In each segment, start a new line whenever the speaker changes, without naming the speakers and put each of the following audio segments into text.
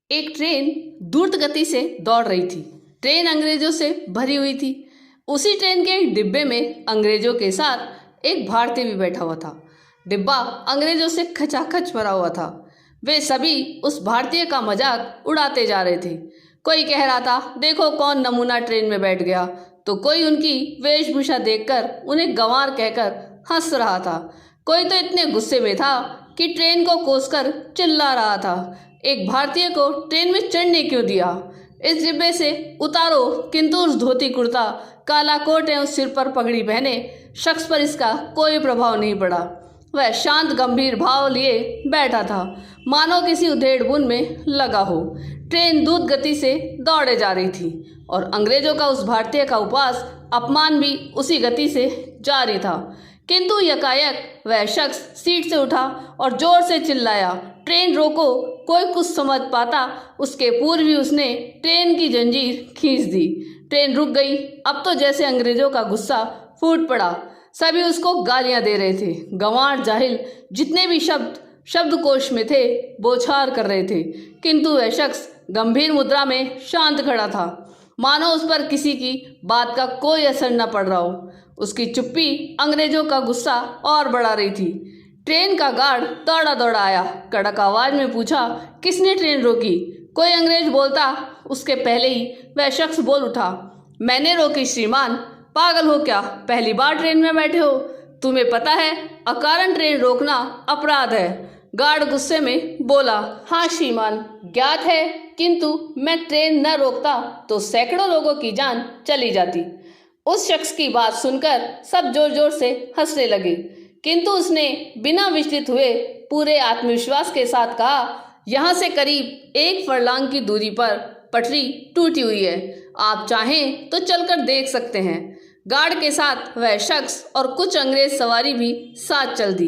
एक ट्रेन द्रुत गति से दौड़ रही थी। ट्रेन अंग्रेजों से भरी हुई थी। उसी ट्रेन के डिब्बे में अंग्रेजों के साथ एक भारतीय भी बैठा हुआ था। डिब्बा अंग्रेजों से खचाखच भरा हुआ था। वे सभी उस भारतीय का मजाक उड़ाते जा रहे थे। कोई कह रहा था, देखो कौन नमूना ट्रेन में बैठ गया, तो कोई उनकी वेशभूषा देखकर उन्हें गंवार कहकर हंस रहा था। कोई तो इतने गुस्से में था कि ट्रेन को कोसकर चिल्ला रहा था, एक भारतीय को ट्रेन में चढ़ने क्यों दिया? इस डिब्बे से उतारो। किंतु उस धोती कुर्ता, काला कोट एवं सिर पर पगड़ी पहने शख्स पर इसका कोई प्रभाव नहीं पड़ा। वह शांत गंभीर भाव लिए बैठा था, मानो किसी उधेड़बुन में लगा हो। ट्रेन द्रुत गति से दौड़े जा रही थी और अंग्रेजों का उस भारतीय का उपहास अपमान भी उसी गति से जारी था। किंतु यकायक वह शख्स सीट से उठा और जोर से चिल्लाया, ट्रेन रोको। कोई कुछ समझ पाता उसके पूर्व ही उसने ट्रेन की जंजीर खींच दी। ट्रेन रुक गई। अब तो जैसे अंग्रेजों का गुस्सा फूट पड़ा। सभी उसको गालियां दे रहे थे। गंवार जाहिल जितने भी शब्दकोश में थे बौछार कर रहे थे। किंतु वह शख्स गंभीर मुद्रा में शांत खड़ा था, मानो उस पर किसी की बात का कोई असर न पड़ रहा हो। उसकी चुप्पी अंग्रेजों का गुस्सा और बढ़ा रही थी। ट्रेन का गार्ड दौड़ा दौड़ा आया, कड़क आवाज में पूछा, किसने ट्रेन रोकी? कोई अंग्रेज बोलता उसके पहले ही वह शख्स बोल उठा, मैंने रोकी श्रीमान। पागल हो क्या? पहली बार ट्रेन में बैठे हो? तुम्हें पता है अकारण ट्रेन रोकना अपराध है। गार्ड गुस्से में बोला, हाँ श्रीमान, ज्ञात है, किंतु मैं ट्रेन न रोकता तो सैकड़ों लोगों की जान चली जाती। उस शख्स की बात सुनकर सब जोर जोर से हंसने लगे, किंतु उसने बिना विचलित हुए पूरे आत्मविश्वास के साथ कहा, यहाँ से करीब 1 फरलांग की दूरी पर पटरी टूटी हुई है, आप चाहें तो चलकर देख सकते हैं। गार्ड के साथ वह शख्स और कुछ अंग्रेज सवारी भी साथ चल दी।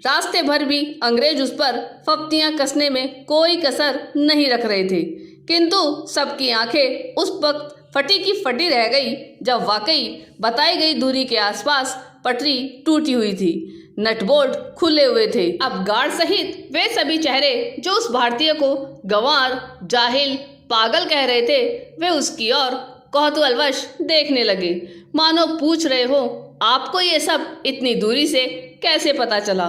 रास्ते भर भी अंग्रेज उस पर फप्तियां कसने में कोई कसर नहीं रख रहे थे, किंतु सबकी आंखें उस वक्त फटी की फटी रह गई जब वाकई बताई गई दूरी के आसपास पटरी टूटी हुई थी। नटबोल्ट खुले हुए थे। अब गार्ड सहित वे सभी चेहरे जो उस भारतीय को गंवार, जाहिल, पागल कह रहे थे, वे उसकी ओर कौतूहलवश देखने लगे, मानो पूछ रहे हो, आपको ये सब इतनी दूरी से कैसे पता चला?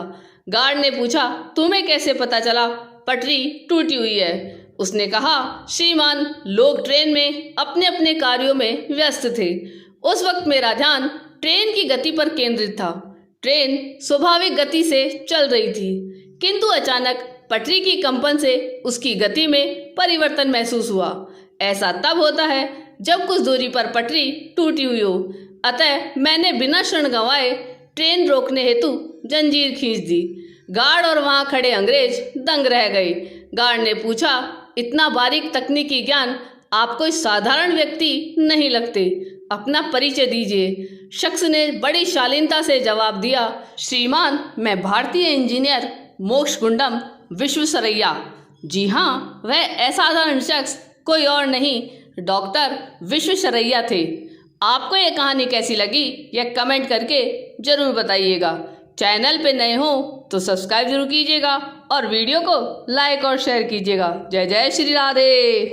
गार्ड ने पूछा, तुम्हें कैसे पता चला पटरी टूटी हुई है? उसने कहा, श्रीमान, लोग ट्रेन में अपने अपने कार्यों में व्यस्त थे। उस वक्त मेरा ध्यान ट्रेन की गति पर केंद्रित था। ट्रेन स्वाभाविक गति से चल रही थी, किंतु अचानक पटरी की कंपन से उसकी गति में परिवर्तन महसूस हुआ। ऐसा तब होता है जब कुछ दूरी पर पटरी टूटी हुई हो। अतः मैंने बिना क्षण गंवाए ट्रेन रोकने हेतु जंजीर खींच दी। गार्ड और वहां खड़े अंग्रेज दंग रह गए। गार्ड ने पूछा, इतना बारीक तकनीकी ज्ञान आप कोई साधारण व्यक्ति नहीं लगते, अपना परिचय दीजिए। शख्स ने बड़ी शालीनता से जवाब दिया, श्रीमान, मैं भारतीय इंजीनियर मोक्षगुंडम विश्वेश्वरैया। जी हाँ, वह असाधारण शख्स कोई और नहीं, डॉक्टर विश्वेश्वरैया थे। आपको ये कहानी कैसी लगी यह कमेंट करके जरूर बताइएगा। चैनल पे नए हो तो सब्सक्राइब जरूर कीजिएगा और वीडियो को लाइक और शेयर कीजिएगा। जय जय श्री राधे।